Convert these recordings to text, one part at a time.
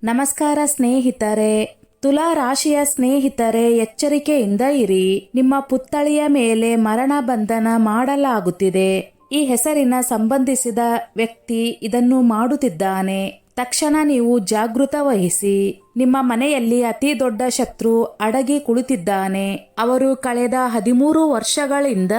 ನಮಸ್ಕಾರ ಸ್ನೇಹಿತರೆ. ತುಲಾ ರಾಶಿಯ ಸ್ನೇಹಿತರೆ, ಎಚ್ಚರಿಕೆಯಿಂದ ಇರಿ. ನಿಮ್ಮ ಪುತ್ಥಳಿಯ ಮೇಲೆ ಮರಣ ಬಂಧನ ಮಾಡಲಾಗುತ್ತಿದೆ. ಈ ಹೆಸರಿನ ಸಂಬಂಧಿಸಿದ ವ್ಯಕ್ತಿ ಇದನ್ನು ಮಾಡುತ್ತಿದ್ದಾನೆ. ತಕ್ಷಣ ನೀವು ಜಾಗೃತ ವಹಿಸಿ. ನಿಮ್ಮ ಮನೆಯಲ್ಲಿ ಅತಿ ದೊಡ್ಡ ಶತ್ರು ಅಡಗಿ ಕುಳಿತಿದ್ದಾನೆ. ಅವರು ಕಳೆದ 13 ವರ್ಷಗಳಿಂದ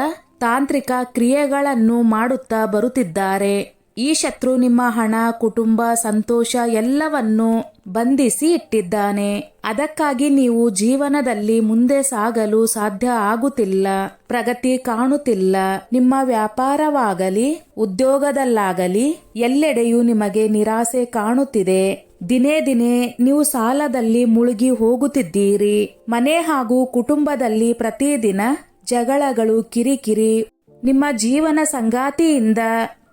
ತಾಂತ್ರಿಕ ಕ್ರಿಯೆಗಳನ್ನು ಮಾಡುತ್ತಾ ಬರುತ್ತಿದ್ದಾರೆ. ಈ ಶತ್ರು ನಿಮ್ಮ ಹಣ, ಕುಟುಂಬ, ಸಂತೋಷ ಎಲ್ಲವನ್ನೂ ಬಂಧಿಸಿ ಇಟ್ಟಿದ್ದಾನೆ. ಅದಕ್ಕಾಗಿ ನೀವು ಜೀವನದಲ್ಲಿ ಮುಂದೆ ಸಾಗಲು ಸಾಧ್ಯ ಆಗುತ್ತಿಲ್ಲ, ಪ್ರಗತಿ ಕಾಣುತ್ತಿಲ್ಲ. ನಿಮ್ಮ ವ್ಯಾಪಾರವಾಗಲಿ ಉದ್ಯೋಗದಲ್ಲಾಗಲಿ ಎಲ್ಲೆಡೆಯೂ ನಿಮಗೆ ನಿರಾಸೆ ಕಾಣುತ್ತಿದೆ. ದಿನೇ ದಿನೇ ನೀವು ಸಾಲದಲ್ಲಿ ಮುಳುಗಿ ಹೋಗುತ್ತಿದ್ದೀರಿ. ಮನೆ ಹಾಗೂ ಕುಟುಂಬದಲ್ಲಿ ಪ್ರತಿದಿನ ಜಗಳಗಳು, ಕಿರಿಕಿರಿ. ನಿಮ್ಮ ಜೀವನ ಸಂಗಾತಿಯಿಂದ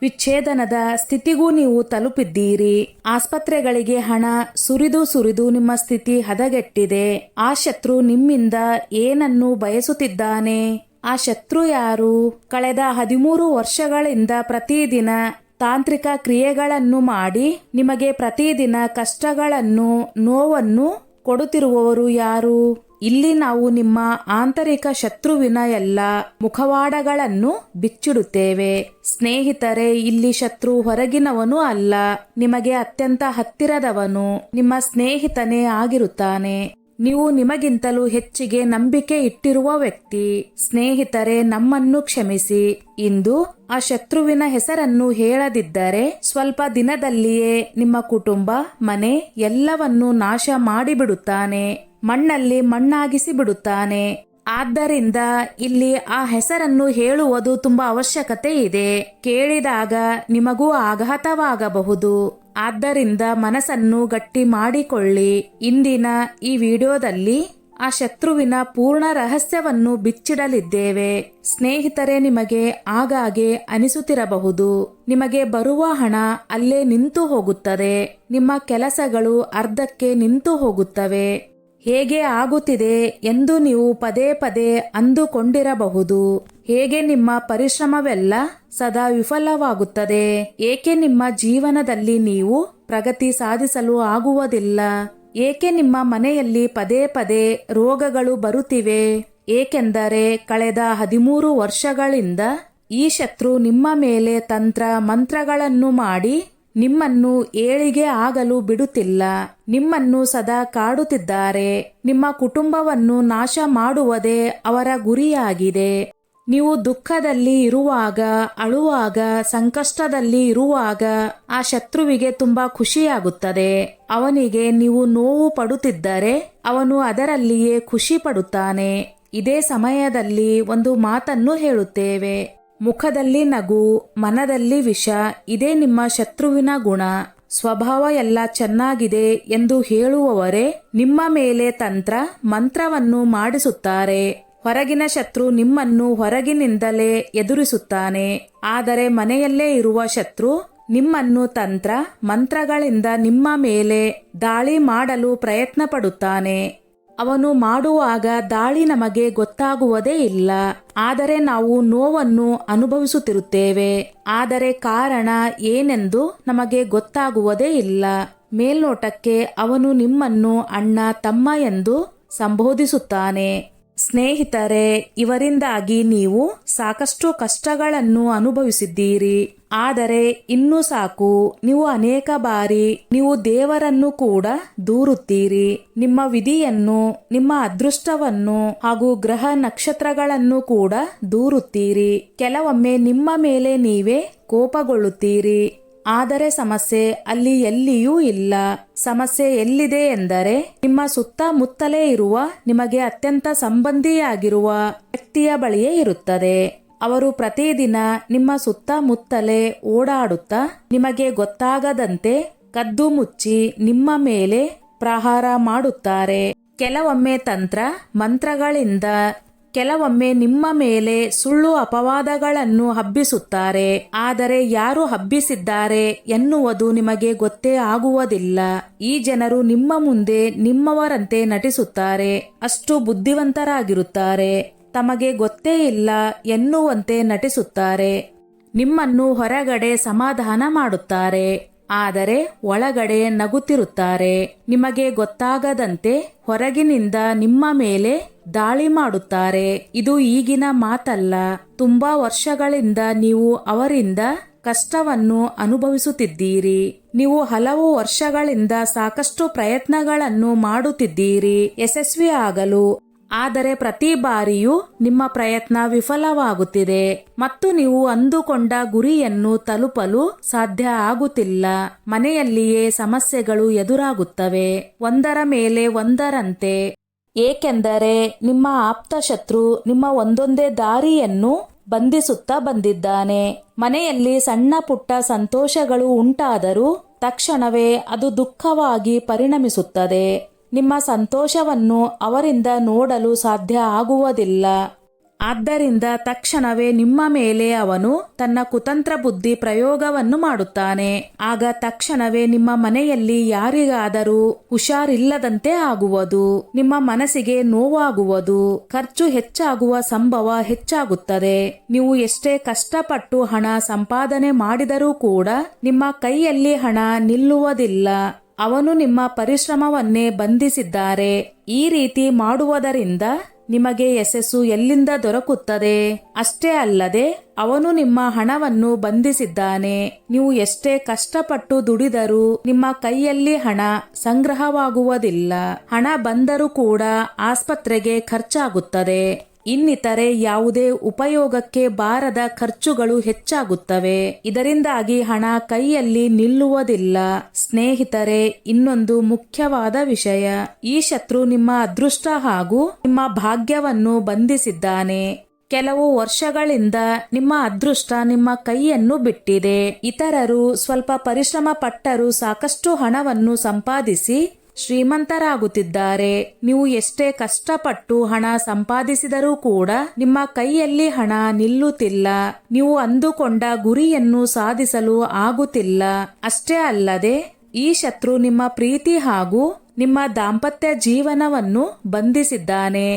ವಿಚ್ಛೇದನದ ಸ್ಥಿತಿಗೂ ನೀವು ತಲುಪಿದ್ದೀರಿ. ಆಸ್ಪತ್ರೆಗಳಿಗೆ ಹಣ ಸುರಿದು ನಿಮ್ಮ ಸ್ಥಿತಿ ಹದಗೆಟ್ಟಿದೆ. ಆ ಶತ್ರು ನಿಮ್ಮಿಂದ ಏನನ್ನು ಬಯಸುತ್ತಿದ್ದಾನೆ? ಆ ಶತ್ರು ಯಾರು? ಕಳೆದ 13 ವರ್ಷಗಳಿಂದ ಪ್ರತಿದಿನ ತಾಂತ್ರಿಕ ಕ್ರಿಯೆಗಳನ್ನು ಮಾಡಿ ನಿಮಗೆ ಪ್ರತಿದಿನ ಕಷ್ಟಗಳನ್ನು, ನೋವನ್ನು ಕೊಡುತ್ತಿರುವವರು ಯಾರು? ಇಲ್ಲಿ ನಾವು ನಿಮ್ಮ ಆಂತರಿಕ ಶತ್ರುವಿನ ಎಲ್ಲ ಮುಖವಾಡಗಳನ್ನು ಬಿಚ್ಚಿಡುತ್ತೇವೆ. ಸ್ನೇಹಿತರೆ, ಇಲ್ಲಿ ಶತ್ರು ಹೊರಗಿನವನು ಅಲ್ಲ, ನಿಮಗೆ ಅತ್ಯಂತ ಹತ್ತಿರದವನು, ನಿಮ್ಮ ಸ್ನೇಹಿತನೇ ಆಗಿರುತ್ತಾನೆ. ನೀವು ನಿಮಗಿಂತಲೂ ಹೆಚ್ಚಿಗೆ ನಂಬಿಕೆ ಇಟ್ಟಿರುವ ವ್ಯಕ್ತಿ. ಸ್ನೇಹಿತರೆ, ನಮ್ಮನ್ನು ಕ್ಷಮಿಸಿ. ಇಂದು ಆ ಶತ್ರುವಿನ ಹೆಸರನ್ನು ಹೇಳದಿದ್ದರೆ ಸ್ವಲ್ಪ ದಿನದಲ್ಲಿಯೇ ನಿಮ್ಮ ಕುಟುಂಬ, ಮನೆ ಎಲ್ಲವನ್ನೂ ನಾಶ ಮಾಡಿಬಿಡುತ್ತಾನೆ, ಮಣ್ಣಲ್ಲಿ ಮಣ್ಣಾಗಿಸಿ ಬಿಡುತ್ತಾನೆ. ಆದ್ದರಿಂದ ಇಲ್ಲಿ ಆ ಹೆಸರನ್ನು ಹೇಳುವುದು ತುಂಬಾ ಅವಶ್ಯಕತೆ ಇದೆ. ಕೇಳಿದಾಗ ನಿಮಗೂ ಆಘಾತವಾಗಬಹುದು. ಆದ್ದರಿಂದ ಮನಸ್ಸನ್ನು ಗಟ್ಟಿ ಮಾಡಿಕೊಳ್ಳಿ. ಇಂದಿನ ಈ ವಿಡಿಯೋದಲ್ಲಿ ಆ ಶತ್ರುವಿನ ಪೂರ್ಣ ರಹಸ್ಯವನ್ನು ಬಿಚ್ಚಿಡಲಿದ್ದೇವೆ. ಸ್ನೇಹಿತರೆ, ನಿಮಗೆ ಆಗಾಗ್ಗೆ ಅನಿಸುತ್ತಿರಬಹುದು, ನಿಮಗೆ ಬರುವ ಹಣ ಅಲ್ಲೇ ನಿಂತು ಹೋಗುತ್ತದೆ, ನಿಮ್ಮ ಕೆಲಸಗಳು ಅರ್ಧಕ್ಕೆ ನಿಂತು ಹೋಗುತ್ತವೆ. ಹೇಗೆ ಆಗುತ್ತಿದೆ ಎಂದು ನೀವು ಪದೇ ಪದೇ ಅಂದುಕೊಂಡಿರಬಹುದು. ಹೇಗೆ ನಿಮ್ಮ ಪರಿಶ್ರಮವೆಲ್ಲ ಸದಾ ವಿಫಲವಾಗುತ್ತದೆ? ಏಕೆ ನಿಮ್ಮ ಜೀವನದಲ್ಲಿ ನೀವು ಪ್ರಗತಿ ಸಾಧಿಸಲು ಆಗುವುದಿಲ್ಲ? ಏಕೆ ನಿಮ್ಮ ಮನೆಯಲ್ಲಿ ಪದೇ ಪದೇ ರೋಗಗಳು ಬರುತ್ತಿವೆ? ಏಕೆಂದರೆ ಕಳೆದ 13 ವರ್ಷಗಳಿಂದ ಈ ಶತ್ರು ನಿಮ್ಮ ಮೇಲೆ ತಂತ್ರ ಮಂತ್ರಗಳನ್ನು ಮಾಡಿ ನಿಮ್ಮನ್ನು ಏಳಿಗೆ ಆಗಲು ಬಿಡುತ್ತಿಲ್ಲ. ನಿಮ್ಮನ್ನು ಸದಾ ಕಾಡುತ್ತಿದ್ದಾರೆ. ನಿಮ್ಮ ಕುಟುಂಬವನ್ನು ನಾಶ ಮಾಡುವುದೇ ಅವರ ಗುರಿಯಾಗಿದೆ. ನೀವು ದುಃಖದಲ್ಲಿ ಇರುವಾಗ, ಅಳುವಾಗ, ಸಂಕಷ್ಟದಲ್ಲಿ ಇರುವಾಗ ಆ ಶತ್ರುವಿಗೆ ತುಂಬಾ ಖುಷಿಯಾಗುತ್ತದೆ. ಅವನಿಗೆ ನೀವು ನೋವು ಪಡುತ್ತಿದ್ದರೆ ಅವನು ಅದರಲ್ಲಿಯೇ ಖುಷಿ ಪಡುತ್ತಾನೆ. ಇದೇ ಸಮಯದಲ್ಲಿ ಒಂದು ಮಾತನ್ನು ಹೇಳುತ್ತೇವೆ. ಮುಖದಲ್ಲಿ ನಗು, ಮನದಲ್ಲಿ ವಿಷ. ಇದೇ ನಿಮ್ಮ ಶತ್ರುವಿನ ಗುಣ. ಸ್ವಭಾವ ಎಲ್ಲ ಚೆನ್ನಾಗಿದೆ ಎಂದು ಹೇಳುವವರೇ ನಿಮ್ಮ ಮೇಲೆ ತಂತ್ರ ಮಂತ್ರವನ್ನು ಮಾಡಿಸುತ್ತಾರೆ. ಹೊರಗಿನ ಶತ್ರು ನಿಮ್ಮನ್ನು ಹೊರಗಿನಿಂದಲೇ ಎದುರಿಸುತ್ತಾನೆ. ಆದರೆ ಮನೆಯಲ್ಲೇ ಇರುವ ಶತ್ರು ನಿಮ್ಮನ್ನು ತಂತ್ರ ಮಂತ್ರಗಳಿಂದ ನಿಮ್ಮ ಮೇಲೆ ದಾಳಿ ಮಾಡಲು ಪ್ರಯತ್ನ ಪಡುತ್ತಾನೆ. ಅವನು ಮಾಡುವಾಗ ದಾಳಿ ನಮಗೆ ಗೊತ್ತಾಗುವುದೇ ಇಲ್ಲ. ಆದರೆ ನಾವು ನೋವನ್ನು ಅನುಭವಿಸುತ್ತಿರುತ್ತೇವೆ. ಆದರೆ ಕಾರಣ ಏನೆಂದು ನಮಗೆ ಗೊತ್ತಾಗುವುದೇ ಇಲ್ಲ. ಮೇಲ್ನೋಟಕ್ಕೆ ಅವನು ನಿಮ್ಮನ್ನು ಅಣ್ಣ, ತಮ್ಮ ಎಂದು ಸಂಬೋಧಿಸುತ್ತಾನೆ. ಸ್ನೇಹಿತರೆ, ಇವರಿಂದಾಗಿ ನೀವು ಸಾಕಷ್ಟು ಕಷ್ಟಗಳನ್ನು ಅನುಭವಿಸಿದ್ದೀರಿ. ಆದರೆ ಇನ್ನೂ ಸಾಕು. ನೀವು ಅನೇಕ ಬಾರಿ ನೀವು ದೇವರನ್ನು ಕೂಡ ದೂರುತ್ತೀರಿ. ನಿಮ್ಮ ವಿಧಿಯನ್ನು, ನಿಮ್ಮ ಅದೃಷ್ಟವನ್ನು ಹಾಗೂ ಗ್ರಹ ನಕ್ಷತ್ರಗಳನ್ನು ಕೂಡ ದೂರುತ್ತೀರಿ. ಕೆಲವೊಮ್ಮೆ ನಿಮ್ಮ ಮೇಲೆ ನೀವೇ ಕೋಪಗೊಳ್ಳುತ್ತೀರಿ. ಆದರೆ ಸಮಸ್ಯೆ ಅಲ್ಲಿ ಎಲ್ಲಿಯೂ ಇಲ್ಲ. ಸಮಸ್ಯೆ ಎಲ್ಲಿದೆ ಎಂದರೆ ನಿಮ್ಮ ಸುತ್ತಮುತ್ತಲೇ ಇರುವ ನಿಮಗೆ ಅತ್ಯಂತ ಸಂಬಂಧಿಯಾಗಿರುವ ವ್ಯಕ್ತಿಯ ಬಳಿಯೇ ಇರುತ್ತದೆ. ಅವರು ಪ್ರತಿದಿನ ನಿಮ್ಮ ಸುತ್ತಮುತ್ತಲೇ ಓಡಾಡುತ್ತಾ ನಿಮಗೆ ಗೊತ್ತಾಗದಂತೆ ಕದ್ದು ಮುಚ್ಚಿ ನಿಮ್ಮ ಮೇಲೆ ಪ್ರಹಾರ ಮಾಡುತ್ತಾರೆ. ಕೆಲವೊಮ್ಮೆ ತಂತ್ರ ಮಂತ್ರಗಳಿಂದ, ಕೆಲವೊಮ್ಮೆ ನಿಮ್ಮ ಮೇಲೆ ಸುಳ್ಳು ಅಪವಾದಗಳನ್ನು ಹಬ್ಬಿಸುತ್ತಾರೆ. ಆದರೆ ಯಾರು ಹಬ್ಬಿಸಿದ್ದಾರೆ ಎನ್ನುವುದು ನಿಮಗೆ ಗೊತ್ತೇ ಆಗುವುದಿಲ್ಲ. ಈ ಜನರು ನಿಮ್ಮ ಮುಂದೆ ನಿಮ್ಮವರಂತೆ ನಟಿಸುತ್ತಾರೆ. ಅಷ್ಟು ಬುದ್ಧಿವಂತರಾಗಿರುತ್ತಾರೆ. ತಮಗೆ ಗೊತ್ತೇ ಇಲ್ಲ ಎನ್ನುವಂತೆ ನಟಿಸುತ್ತಾರೆ. ನಿಮ್ಮನ್ನು ಹೊರಗಡೆ ಸಮಾಧಾನ ಮಾಡುತ್ತಾರೆ. ಆದರೆ ಒಳಗಡೆ ನಗುತ್ತಿರುತ್ತಾರೆ. ನಿಮಗೆ ಗೊತ್ತಾಗದಂತೆ ಹೊರಗಿನಿಂದ ನಿಮ್ಮ ಮೇಲೆ ದಾಳಿ ಮಾಡುತ್ತಾರೆ. ಇದು ಈಗಿನ ಮಾತಲ್ಲ. ತುಂಬಾ ವರ್ಷಗಳಿಂದ ನೀವು ಅವರಿಂದ ಕಷ್ಟವನ್ನು ಅನುಭವಿಸುತ್ತಿದ್ದೀರಿ. ನೀವು ಹಲವು ವರ್ಷಗಳಿಂದ ಸಾಕಷ್ಟು ಪ್ರಯತ್ನಗಳನ್ನು ಮಾಡುತ್ತಿದ್ದೀರಿ ಯಶಸ್ವಿ ಆಗಲು. ಆದರೆ ಪ್ರತಿ ಬಾರಿಯೂ ನಿಮ್ಮ ಪ್ರಯತ್ನ ವಿಫಲವಾಗುತ್ತಿದೆ ಮತ್ತು ನೀವು ಅಂದುಕೊಂಡ ಗುರಿಯನ್ನು ತಲುಪಲು ಸಾಧ್ಯ ಆಗುತ್ತಿಲ್ಲ. ಮನೆಯಲ್ಲಿಯೇ ಸಮಸ್ಯೆಗಳು ಎದುರಾಗುತ್ತವೆ, ಒಂದರ ಮೇಲೆ ಒಂದರಂತೆ. ಏಕೆಂದರೆ ನಿಮ್ಮ ಆಪ್ತ ಶತ್ರು ನಿಮ್ಮ ಒಂದೊಂದೇ ದಾರಿಯನ್ನು ಬಂಧಿಸುತ್ತಾ ಬಂದಿದ್ದಾನೆ. ಮನೆಯಲ್ಲಿ ಸಣ್ಣ ಪುಟ್ಟ ಸಂತೋಷಗಳು ಉಂಟಾದರೂ ತಕ್ಷಣವೇ ಅದು ದುಃಖವಾಗಿ ಪರಿಣಮಿಸುತ್ತದೆ. ನಿಮ್ಮ ಸಂತೋಷವನ್ನು ಅವರಿಂದ ನೋಡಲು ಸಾಧ್ಯ ಆಗುವುದಿಲ್ಲ. ಆದ್ದರಿಂದ ತಕ್ಷಣವೇ ನಿಮ್ಮ ಮೇಲೆ ಅವನು ತನ್ನ ಕುತಂತ್ರ ಬುದ್ಧಿ ಪ್ರಯೋಗವನ್ನು ಮಾಡುತ್ತಾನೆ. ಆಗ ತಕ್ಷಣವೇ ನಿಮ್ಮ ಮನೆಯಲ್ಲಿ ಯಾರಿಗಾದರೂ ಹುಷಾರಿಲ್ಲದಂತೆ ಆಗುವುದು, ನಿಮ್ಮ ಮನಸ್ಸಿಗೆ ನೋವಾಗುವುದು, ಖರ್ಚು ಹೆಚ್ಚಾಗುವ ಸಂಭವ ಹೆಚ್ಚಾಗುತ್ತದೆ. ನೀವು ಎಷ್ಟೇ ಕಷ್ಟಪಟ್ಟು ಹಣ ಸಂಪಾದನೆ ಮಾಡಿದರೂ ಕೂಡ ನಿಮ್ಮ ಕೈಯಲ್ಲಿ ಹಣ ನಿಲ್ಲುವುದಿಲ್ಲ. ಅವನು ನಿಮ್ಮ ಪರಿಶ್ರಮವನ್ನೇ ಬಂಧಿಸಿದ್ದಾರೆ. ಈ ರೀತಿ ಮಾಡುವುದರಿಂದ ನಿಮಗೆ ಯಶಸ್ಸು ಎಲ್ಲಿಂದ ದೊರಕುತ್ತದೆ? ಅಷ್ಟೇ ಅಲ್ಲದೆ ಅವನು ನಿಮ್ಮ ಹಣವನ್ನು ಬಂಧಿಸಿದ್ದಾನೆ. ನೀವು ಎಷ್ಟೇ ಕಷ್ಟಪಟ್ಟು ದುಡಿದರೂ ನಿಮ್ಮ ಕೈಯಲ್ಲಿ ಹಣ ಸಂಗ್ರಹವಾಗುವುದಿಲ್ಲ. ಹಣ ಬಂದರೂ ಕೂಡ ಆಸ್ಪತ್ರೆಗೆ ಖರ್ಚಾಗುತ್ತದೆ. ಇನ್ನಿತರೆ ಯಾವುದೇ ಉಪಯೋಗಕ್ಕೆ ಬಾರದ ಖರ್ಚುಗಳು ಹೆಚ್ಚಾಗುತ್ತವೆ. ಇದರಿಂದಾಗಿ ಹಣ ಕೈಯಲ್ಲಿ ನಿಲ್ಲುವುದಿಲ್ಲ. ಸ್ನೇಹಿತರೆ, ಇನ್ನೊಂದು ಮುಖ್ಯವಾದ ವಿಷಯ, ಈ ಶತ್ರು ನಿಮ್ಮ ಅದೃಷ್ಟ ಹಾಗೂ ನಿಮ್ಮ ಭಾಗ್ಯವನ್ನು ಬಂಧಿಸಿದ್ದಾನೆ. ಕೆಲವು ವರ್ಷಗಳಿಂದ ನಿಮ್ಮ ಅದೃಷ್ಟ ನಿಮ್ಮ ಕೈಯನ್ನು ಬಿಟ್ಟಿದೆ. ಇತರರು ಸ್ವಲ್ಪ ಪರಿಶ್ರಮ ಪಟ್ಟರೂ ಸಾಕಷ್ಟು ಹಣವನ್ನು ಸಂಪಾದಿಸಿ ಶ್ರೀಮಂತರಾಗುತ್ತಿದ್ದಾರೆ. ನೀವು ಎಷ್ಟೇ ಕಷ್ಟಪಟ್ಟು ಹಣ ಸಂಪಾದಿಸಿದರೂ ಕೂಡ ನಿಮ್ಮ ಕೈಯಲ್ಲಿ ಹಣ ನಿಲ್ಲುತ್ತಿಲ್ಲ. ನೀವು ಅಂದುಕೊಂಡ ಗುರಿಯನ್ನು ಸಾಧಿಸಲು ಆಗುತ್ತಿಲ್ಲ. ಅಷ್ಟೇ ಅಲ್ಲದೆ ಈ ಶತ್ರು ನಿಮ್ಮ ಪ್ರೀತಿ ಹಾಗೂ ನಿಮ್ಮ ದಾಂಪತ್ಯ ಜೀವನವನ್ನು ಬಂಧಿಸಿದ್ದಾನೆ.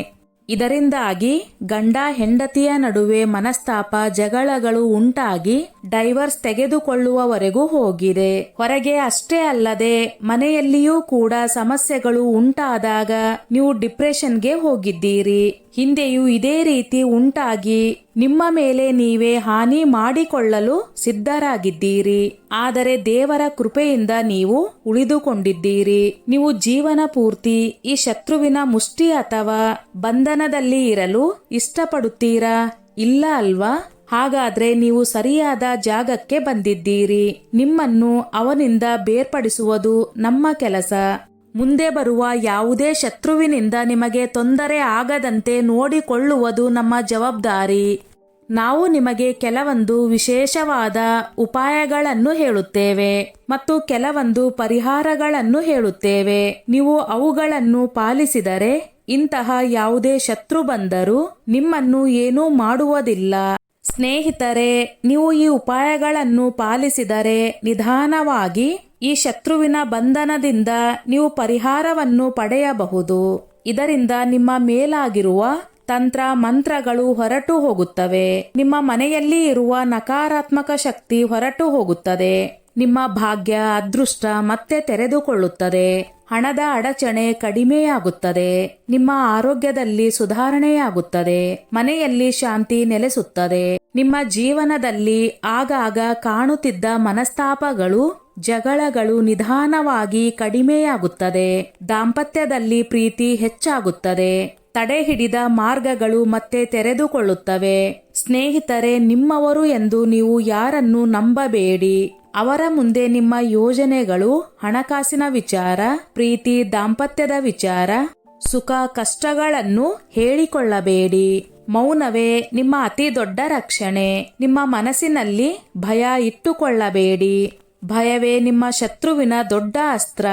ಇದರಿಂದಾಗಿ ಗಂಡ ಹೆಂಡತಿಯ ನಡುವೆ ಮನಸ್ತಾಪ, ಜಗಳಗಳು ಉಂಟಾಗಿ ಡೈವರ್ಸ್ ತೆಗೆದುಕೊಳ್ಳುವವರೆಗೂ ಹೋಗಿದೆ. ಹೊರಗೆ ಅಷ್ಟೇ ಅಲ್ಲದೆ ಮನೆಯಲ್ಲಿಯೂ ಕೂಡ ಸಮಸ್ಯೆಗಳು ಉಂಟಾದಾಗ ನೀವು ಡಿಪ್ರೆಷನ್ಗೆ ಹೋಗಿದ್ದೀರಿ. ಹಿಂದೆಯೂ ಇದೇ ರೀತಿ ಉಂಟಾಗಿ ನಿಮ್ಮ ಮೇಲೆ ನೀವೇ ಹಾನಿ ಮಾಡಿಕೊಳ್ಳಲು ಸಿದ್ಧರಾಗಿದ್ದೀರಿ. ಆದರೆ ದೇವರ ಕೃಪೆಯಿಂದ ನೀವು ಉಳಿದುಕೊಂಡಿದ್ದೀರಿ. ನೀವು ಜೀವನ ಪೂರ್ತಿ ಈ ಶತ್ರುವಿನ ಮುಷ್ಟಿ ಅಥವಾ ಬಂಧನದಲ್ಲಿ ಇರಲು ಇಷ್ಟಪಡುತ್ತೀರಾ? ಇಲ್ಲ ಅಲ್ವಾ? ಹಾಗಾದ್ರೆ ನೀವು ಸರಿಯಾದ ಜಾಗಕ್ಕೆ ಬಂದಿದ್ದೀರಿ. ನಿಮ್ಮನ್ನು ಅವನಿಂದ ಬೇರ್ಪಡಿಸುವುದು ನಮ್ಮ ಕೆಲಸ. ಮುಂದೆ ಬರುವ ಯಾವುದೇ ಶತ್ರುವಿನಿಂದ ನಿಮಗೆ ತೊಂದರೆ ಆಗದಂತೆ ನೋಡಿಕೊಳ್ಳುವುದು ನಮ್ಮ ಜವಾಬ್ದಾರಿ. ನಾವು ನಿಮಗೆ ಕೆಲವೊಂದು ವಿಶೇಷವಾದ ಉಪಾಯಗಳನ್ನು ಹೇಳುತ್ತೇವೆ ಮತ್ತು ಕೆಲವೊಂದು ಪರಿಹಾರಗಳನ್ನು ಹೇಳುತ್ತೇವೆ. ನೀವು ಅವುಗಳನ್ನು ಪಾಲಿಸಿದರೆ ಇಂತಹ ಯಾವುದೇ ಶತ್ರು ಬಂದರೂ ನಿಮ್ಮನ್ನು ಏನೂ ಮಾಡುವುದಿಲ್ಲ. ಸ್ನೇಹಿತರೆ, ನೀವು ಈ ಉಪಾಯಗಳನ್ನು ಪಾಲಿಸಿದರೆ ನಿಧಾನವಾಗಿ ಈ ಶತ್ರುವಿನ ಬಂಧನದಿಂದ ನೀವು ಪರಿಹಾರವನ್ನು ಪಡೆಯಬಹುದು. ಇದರಿಂದ ನಿಮ್ಮ ಮೇಲಾಗಿರುವ ತಂತ್ರ ಮಂತ್ರಗಳು ಹೊರಟು ಹೋಗುತ್ತವೆ. ನಿಮ್ಮ ಮನೆಯಲ್ಲಿ ಇರುವ ನಕಾರಾತ್ಮಕ ಶಕ್ತಿ ಹೊರಟು ಹೋಗುತ್ತದೆ. ನಿಮ್ಮ ಭಾಗ್ಯ, ಅದೃಷ್ಟ ಮತ್ತೆ ತೆರೆದುಕೊಳ್ಳುತ್ತದೆ. ಹಣದ ಅಡಚಣೆ ಕಡಿಮೆಯಾಗುತ್ತದೆ. ನಿಮ್ಮ ಆರೋಗ್ಯದಲ್ಲಿ ಸುಧಾರಣೆಯಾಗುತ್ತದೆ. ಮನೆಯಲ್ಲಿ ಶಾಂತಿ ನೆಲೆಸುತ್ತದೆ. ನಿಮ್ಮ ಜೀವನದಲ್ಲಿ ಆಗಾಗ ಕಾಣುತ್ತಿದ್ದ ಮನಸ್ತಾಪಗಳು, ಜಗಳಗಳು ನಿಧಾನವಾಗಿ ಕಡಿಮೆಯಾಗುತ್ತದೆ. ದಾಂಪತ್ಯದಲ್ಲಿ ಪ್ರೀತಿ ಹೆಚ್ಚಾಗುತ್ತದೆ. ತಡೆ ಹಿಡಿದ ಮಾರ್ಗಗಳು ಮತ್ತೆ ತೆರೆದುಕೊಳ್ಳುತ್ತವೆ. ಸ್ನೇಹಿತರೆ, ನಿಮ್ಮವರು ಎಂದು ನೀವು ಯಾರನ್ನು ನಂಬಬೇಡಿ. ಅವರ ಮುಂದೆ ನಿಮ್ಮ ಯೋಜನೆಗಳು, ಹಣಕಾಸಿನ ವಿಚಾರ, ಪ್ರೀತಿ, ದಾಂಪತ್ಯದ ವಿಚಾರ, ಸುಖ ಕಷ್ಟಗಳನ್ನು ಹೇಳಿಕೊಳ್ಳಬೇಡಿ. ಮೌನವೇ ನಿಮ್ಮ ಅತಿ ದೊಡ್ಡ ರಕ್ಷಣೆ. ನಿಮ್ಮ ಮನಸ್ಸಿನಲ್ಲಿ ಭಯ ಇಟ್ಟುಕೊಳ್ಳಬೇಡಿ. ಭಯವೇ ನಿಮ್ಮ ಶತ್ರುವಿನ ದೊಡ್ಡ ಅಸ್ತ್ರ.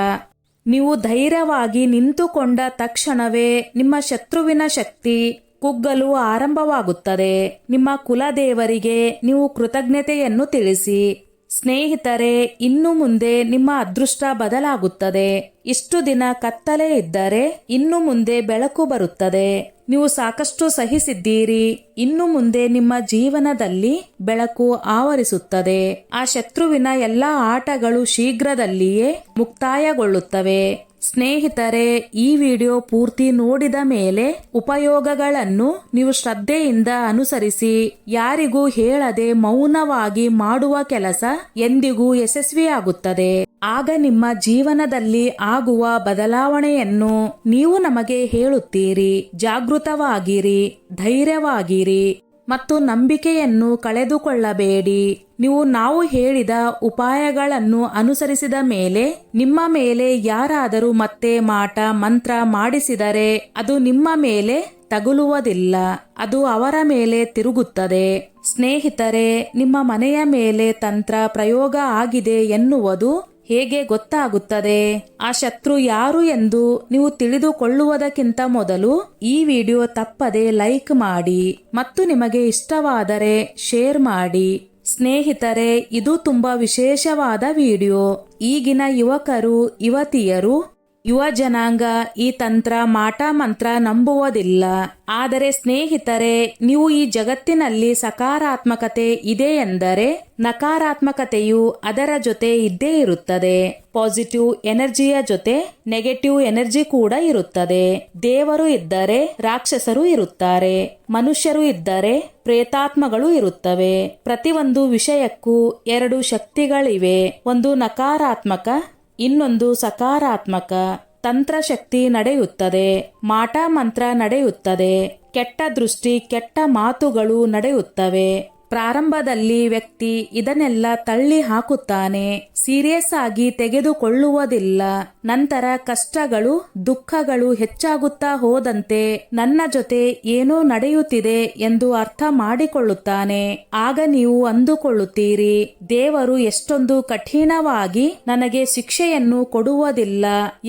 ನೀವು ಧೈರ್ಯವಾಗಿ ನಿಂತುಕೊಂಡ ತಕ್ಷಣವೇ ನಿಮ್ಮ ಶತ್ರುವಿನ ಶಕ್ತಿ ಕುಗ್ಗಲು ಆರಂಭವಾಗುತ್ತದೆ. ನಿಮ್ಮ ಕುಲದೇವರಿಗೆ ನೀವು ಕೃತಜ್ಞತೆಯನ್ನು ತಿಳಿಸಿ. ಸ್ನೇಹಿತರೆ, ಇನ್ನು ಮುಂದೆ ನಿಮ್ಮ ಅದೃಷ್ಟ ಬದಲಾಗುತ್ತದೆ. ಇಷ್ಟು ದಿನ ಕತ್ತಲೆ ಇದ್ದರೆ ಇನ್ನು ಮುಂದೆ ಬೆಳಕು ಬರುತ್ತದೆ. ನೀವು ಸಾಕಷ್ಟು ಸಹಿಸಿದ್ದೀರಿ. ಇನ್ನು ಮುಂದೆ ನಿಮ್ಮ ಜೀವನದಲ್ಲಿ ಬೆಳಕು ಆವರಿಸುತ್ತದೆ. ಆ ಶತ್ರುವಿನ ಎಲ್ಲಾ ಆಟಗಳು ಶೀಘ್ರದಲ್ಲಿಯೇ ಮುಕ್ತಾಯಗೊಳ್ಳುತ್ತವೆ. ಸ್ನೇಹಿತರೆ, ಈ ವಿಡಿಯೋ ಪೂರ್ತಿ ನೋಡಿದ ಮೇಲೆ ಉಪಯೋಗಗಳನ್ನು ನೀವು ಶ್ರದ್ಧೆಯಿಂದ ಅನುಸರಿಸಿ ಯಾರಿಗೂ ಹೇಳದೆ ಮೌನವಾಗಿ ಮಾಡುವ ಕೆಲಸ ಎಂದಿಗೂ ಯಶಸ್ವಿಯಾಗುತ್ತದೆ. ಆಗ ನಿಮ್ಮ ಜೀವನದಲ್ಲಿ ಆಗುವ ಬದಲಾವಣೆಯನ್ನು ನೀವು ನಮಗೆ ಹೇಳುತ್ತೀರಿ. ಜಾಗೃತವಾಗಿರಿ, ಧೈರ್ಯವಾಗಿರಿ ಮತ್ತು ನಂಬಿಕೆಯನ್ನು ಕಳೆದುಕೊಳ್ಳಬೇಡಿ. ನಾವು ಹೇಳಿದ ಉಪಾಯಗಳನ್ನು ಅನುಸರಿಸಿದ ಮೇಲೆ ನಿಮ್ಮ ಮೇಲೆ ಯಾರಾದರೂ ಮತ್ತೆ ಮಾಟ ಮಂತ್ರ ಮಾಡಿಸಿದರೆ ಅದು ನಿಮ್ಮ ಮೇಲೆ ತಗುಲುವುದಿಲ್ಲ, ಅದು ಅವರ ಮೇಲೆ ತಿರುಗುತ್ತದೆ. ಸ್ನೇಹಿತರೆ, ನಿಮ್ಮ ಮನೆಯ ಮೇಲೆ ತಂತ್ರ ಪ್ರಯೋಗ ಆಗಿದೆ ಎನ್ನುವುದು ಹೇಗೆ ಗೊತ್ತಾಗುತ್ತದೆ? ಆ ಶತ್ರು ಯಾರು ಎಂದು ನೀವು ತಿಳಿದುಕೊಳ್ಳುವುದಕ್ಕಿಂತ ಮೊದಲು ಈ ವಿಡಿಯೋ ತಪ್ಪದೆ ಲೈಕ್ ಮಾಡಿ ಮತ್ತು ನಿಮಗೆ ಇಷ್ಟವಾದರೆ ಶೇರ್ ಮಾಡಿ. ಸ್ನೇಹಿತರೆ, ಇದು ತುಂಬಾ ವಿಶೇಷವಾದ ವಿಡಿಯೋ. ಈಗಿನ ಯುವಕರು, ಯುವತಿಯರು, ಯುವ ಜನಾಂಗ ಈ ತಂತ್ರ ಮಾಟ ಮಂತ್ರ ನಂಬುವುದಿಲ್ಲ. ಆದರೆ ಸ್ನೇಹಿತರೆ, ನೀವು ಈ ಜಗತ್ತಿನಲ್ಲಿ ಸಕಾರಾತ್ಮಕತೆ ಇದೆ ಎಂದರೆ ನಕಾರಾತ್ಮಕತೆಯು ಅದರ ಜೊತೆ ಇದ್ದೇ ಇರುತ್ತದೆ. ಪಾಸಿಟಿವ್ ಎನರ್ಜಿಯ ಜೊತೆ ನೆಗೆಟಿವ್ ಎನರ್ಜಿ ಕೂಡ ಇರುತ್ತದೆ. ದೇವರು ಇದ್ದರೆ ರಾಕ್ಷಸರು ಇರುತ್ತಾರೆ, ಮನುಷ್ಯರು ಇದ್ದರೆ ಪ್ರೇತಾತ್ಮಗಳು ಇರುತ್ತವೆ. ಪ್ರತಿಯೊಂದು ವಿಷಯಕ್ಕೂ ಎರಡು ಶಕ್ತಿಗಳಿವೆ, ಒಂದು ನಕಾರಾತ್ಮಕ, ಇನ್ನೊಂದು ಸಕಾರಾತ್ಮಕ. ತಂತ್ರಶಕ್ತಿ ನಡೆಯುತ್ತದೆ, ಮಾಟ ಮಂತ್ರ ನಡೆಯುತ್ತದೆ, ಕೆಟ್ಟ ದೃಷ್ಟಿ, ಕೆಟ್ಟ ಮಾತುಗಳು ನಡೆಯುತ್ತವೆ. ಪ್ರಾರಂಭದಲ್ಲಿ ವ್ಯಕ್ತಿ ಇದನ್ನೆಲ್ಲ ತಳ್ಳಿ ಹಾಕುತ್ತಾನೆ, ಸೀರಿಯಸ್ ಆಗಿ ತೆಗೆದುಕೊಳ್ಳುವುದಿಲ್ಲ. ನಂತರ ಕಷ್ಟಗಳು, ದುಃಖಗಳು ಹೆಚ್ಚಾಗುತ್ತಾ ಹೋದಂತೆ ನನ್ನ ಜೊತೆ ಏನೋ ನಡೆಯುತ್ತಿದೆ ಎಂದು ಅರ್ಥ ಮಾಡಿಕೊಳ್ಳುತ್ತಾನೆ. ಆಗ ನೀವು ಅಂದುಕೊಳ್ಳುತ್ತೀರಿ, ದೇವರು ಎಷ್ಟೊಂದು ಕಠಿಣವಾಗಿ ನನಗೆ ಶಿಕ್ಷೆಯನ್ನು ಕೊಡುವುದಿಲ್ಲ.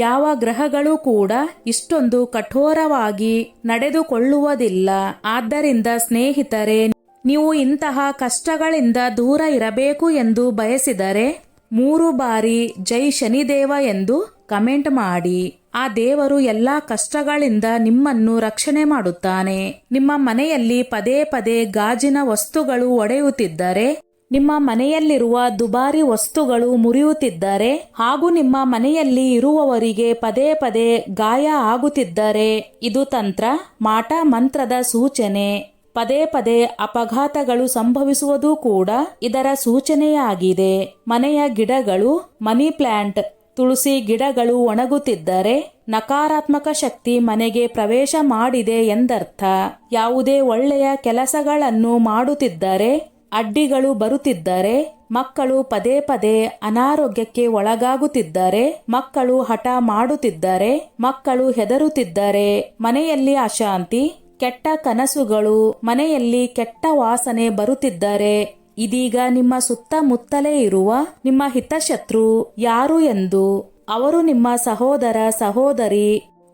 ಯಾವ ಗ್ರಹಗಳು ಕೂಡ ಇಷ್ಟೊಂದು ಕಠೋರವಾಗಿ ನಡೆದುಕೊಳ್ಳುವುದಿಲ್ಲ. ಆದ್ದರಿಂದ ಸ್ನೇಹಿತರೆ, ನೀವು ಇಂತಹ ಕಷ್ಟಗಳಿಂದ ದೂರ ಇರಬೇಕು ಎಂದು ಬಯಸಿದರೆ 3 ಬಾರಿ ಜೈ ಶನಿದೇವ ಎಂದು ಕಮೆಂಟ್ ಮಾಡಿ. ಆ ದೇವರು ಎಲ್ಲಾ ಕಷ್ಟಗಳಿಂದ ನಿಮ್ಮನ್ನು ರಕ್ಷಣೆ ಮಾಡುತ್ತಾನೆ. ನಿಮ್ಮ ಮನೆಯಲ್ಲಿ ಪದೇ ಪದೇ ಗಾಜಿನ ವಸ್ತುಗಳು ಒಡೆಯುತ್ತಿದ್ದರೆ, ನಿಮ್ಮ ಮನೆಯಲ್ಲಿರುವ ದುಬಾರಿ ವಸ್ತುಗಳು ಮುರಿಯುತ್ತಿದ್ದರೆ ಹಾಗೂ ನಿಮ್ಮ ಮನೆಯಲ್ಲಿ ಇರುವವರಿಗೆ ಪದೇ ಪದೇ ಗಾಯ ಆಗುತ್ತಿದ್ದರೆ ಇದು ತಂತ್ರ ಮಾಟ ಮಂತ್ರದ ಸೂಚನೆ. ಪದೇ ಪದೇ ಅಪಘಾತಗಳು ಸಂಭವಿಸುವುದು ಕೂಡ ಇದರ ಸೂಚನೆಯಾಗಿದೆ. ಮನೆಯ ಗಿಡಗಳು, ಮನಿ ಪ್ಲಾಂಟ್, ತುಳಸಿ ಗಿಡಗಳು ಒಣಗುತ್ತಿದ್ದರೆ ನಕಾರಾತ್ಮಕ ಶಕ್ತಿ ಮನೆಗೆ ಪ್ರವೇಶ ಮಾಡಿದೆ ಎಂದರ್ಥ. ಯಾವುದೇ ಒಳ್ಳೆಯ ಕೆಲಸಗಳನ್ನು ಮಾಡುತ್ತಿದ್ದರೆ ಅಡ್ಡಿಗಳು ಬರುತ್ತಿದ್ದರೆ, ಮಕ್ಕಳು ಪದೇ ಪದೇ ಅನಾರೋಗ್ಯಕ್ಕೆ ಒಳಗಾಗುತ್ತಿದ್ದರೆ, ಮಕ್ಕಳು ಹಠ ಮಾಡುತ್ತಿದ್ದರೆ, ಮಕ್ಕಳು ಹೆದರುತ್ತಿದ್ದರೆ, ಮನೆಯಲ್ಲಿ ಅಶಾಂತಿ, ಕೆಟ್ಟ ಕನಸುಗಳು, ಮನೆಯಲ್ಲಿ ಕೆಟ್ಟ ವಾಸನೆ ಬರುತ್ತಿದ್ದರೆ ಇದೀಗ ನಿಮ್ಮ ಸುತ್ತಮುತ್ತಲೇ ಇರುವ ನಿಮ್ಮ ಹಿತಶತ್ರು ಯಾರು ಎಂದು. ಅವರು ನಿಮ್ಮ ಸಹೋದರ, ಸಹೋದರಿ,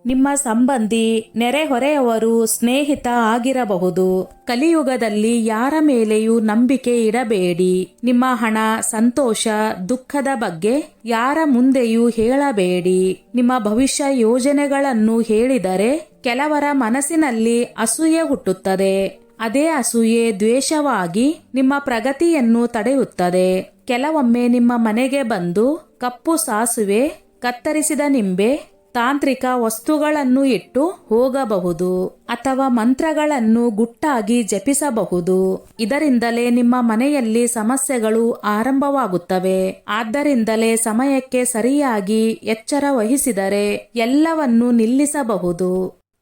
ನಿಮ್ಮ ಸಂಬಂಧಿ, ನೆರೆಹೊರೆಯವರು, ಸ್ನೇಹಿತ ಆಗಿರಬಹುದು. ಕಲಿಯುಗದಲ್ಲಿ ಯಾರ ಮೇಲೆಯೂ ನಂಬಿಕೆ ಇಡಬೇಡಿ. ನಿಮ್ಮ ಹಣ, ಸಂತೋಷ, ದುಃಖದ ಬಗ್ಗೆ ಯಾರ ಮುಂದೆಯೂ ಹೇಳಬೇಡಿ. ನಿಮ್ಮ ಭವಿಷ್ಯ ಯೋಜನೆಗಳನ್ನು ಹೇಳಿದರೆ ಕೆಲವರ ಮನಸ್ಸಿನಲ್ಲಿ ಅಸೂಯೆ ಹುಟ್ಟುತ್ತದೆ. ಅದೇ ಅಸೂಯೆ ದ್ವೇಷವಾಗಿ ನಿಮ್ಮ ಪ್ರಗತಿಯನ್ನು ತಡೆಯುತ್ತದೆ. ಕೆಲವೊಮ್ಮೆ ನಿಮ್ಮ ಮನೆಗೆ ಬಂದು ಕಪ್ಪು ಸಾಸುವೆ, ಕತ್ತರಿಸಿದ ನಿಂಬೆ, ತಾಂತ್ರಿಕ ವಸ್ತುಗಳನ್ನು ಇಟ್ಟು ಹೋಗಬಹುದು ಅಥವಾ ಮಂತ್ರಗಳನ್ನು ಗುಟ್ಟಾಗಿ ಜಪಿಸಬಹುದು. ಇದರಿಂದಲೇ ನಿಮ್ಮ ಮನೆಯಲ್ಲಿ ಸಮಸ್ಯೆಗಳು ಆರಂಭವಾಗುತ್ತವೆ. ಆದ್ದರಿಂದಲೇ ಸಮಯಕ್ಕೆ ಸರಿಯಾಗಿ ಎಚ್ಚರ ವಹಿಸಿದರೆ ಎಲ್ಲವನ್ನೂ ನಿಲ್ಲಿಸಬಹುದು.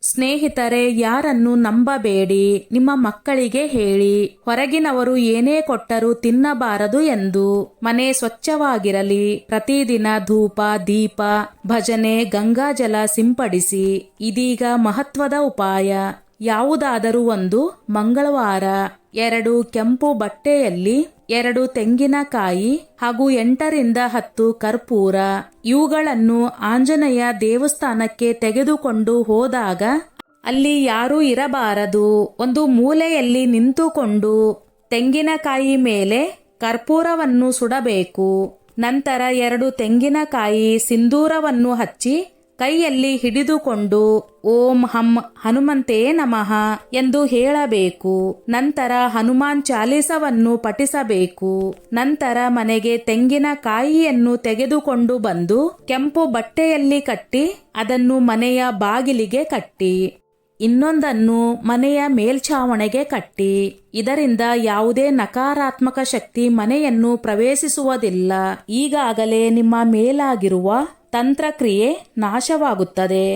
ಸ್ನೇಹಿತರೆ, ಯಾರನ್ನು ನಂಬಬೇಡಿ. ನಿಮ್ಮ ಮಕ್ಕಳಿಗೆ ಹೇಳಿ, ಹೊರಗಿನವರು ಏನೇ ಕೊಟ್ಟರೂ ತಿನ್ನಬಾರದು ಎಂದು. ಮನೆ ಸ್ವಚ್ಛವಾಗಿರಲಿ. ಪ್ರತಿದಿನ ಧೂಪ, ದೀಪ, ಭಜನೆ, ಗಂಗಾಜಲ ಸಿಂಪಡಿಸಿ. ಇದೀಗ ಮಹತ್ವದ ಉಪಾಯ. ಯಾವುದಾದರೂ ಒಂದು ಮಂಗಳವಾರ 2 ಕೆಂಪು ಬಟ್ಟೆಯಲ್ಲಿ 2 ತೆಂಗಿನಕಾಯಿ ಹಾಗೂ 8 ರಿಂದ 10 ಕರ್ಪೂರ, ಇವುಗಳನ್ನು ಆಂಜನೇಯ ದೇವಸ್ಥಾನಕ್ಕೆ ತೆಗೆದುಕೊಂಡು ಹೋದಾಗ ಅಲ್ಲಿ ಯಾರೂ ಇರಬಾರದು. ಒಂದು ಮೂಲೆಯಲ್ಲಿ ನಿಂತುಕೊಂಡು ತೆಂಗಿನಕಾಯಿ ಮೇಲೆ ಕರ್ಪೂರವನ್ನು ಸುಡಬೇಕು. ನಂತರ 2 ತೆಂಗಿನಕಾಯಿ ಸಿಂಧೂರವನ್ನು ಹಚ್ಚಿ ಕೈಯಲ್ಲಿ ಹಿಡಿದುಕೊಂಡು ಓಂ ಹಂ ಹನುಮಂತೇ ನಮಃ ಎಂದು ಹೇಳಬೇಕು. ನಂತರ ಹನುಮಾನ್ ಚಾಲೀಸವನ್ನು ಪಠಿಸಬೇಕು. ನಂತರ ಮನೆಗೆ ತೆಂಗಿನಕಾಯಿಯನ್ನು ತೆಗೆದುಕೊಂಡು ಬಂದು ಕೆಂಪು ಬಟ್ಟೆಯಲ್ಲಿ ಕಟ್ಟಿ ಅದನ್ನು ಮನೆಯ ಬಾಗಿಲಿಗೆ ಕಟ್ಟಿ, ಇನ್ನೊಂದನ್ನು ಮನೆಯ ಮೇಲ್ಛಾವಣೆಗೆ ಕಟ್ಟಿ. ಇದರಿಂದ ಯಾವುದೇ ನಕಾರಾತ್ಮಕ ಶಕ್ತಿ ಮನೆಯನ್ನು ಪ್ರವೇಶಿಸುವುದಿಲ್ಲ. ಈಗಾಗಲೇ ನಿಮ್ಮ ಮೇಲಾಗಿರುವ ತಂತ್ರಕ್ರಿಯೆ ನಾಶವಾಗುತ್ತದೆ.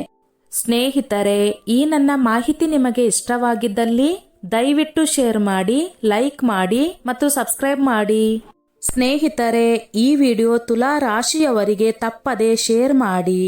ಸ್ನೇಹಿತರೆ, ಈ ನನ್ನ ಮಾಹಿತಿ ನಿಮಗೆ ಇಷ್ಟವಾಗಿದ್ದಲ್ಲಿ ದಯವಿಟ್ಟು ಶೇರ್ ಮಾಡಿ, ಲೈಕ್ ಮಾಡಿ ಮತ್ತು ಸಬ್ಸ್ಕ್ರೈಬ್ ಮಾಡಿ. ಸ್ನೇಹಿತರೆ, ಈ ವಿಡಿಯೋ ತುಲಾ ರಾಶಿಯವರಿಗೆ ತಪ್ಪದೆ ಶೇರ್ ಮಾಡಿ.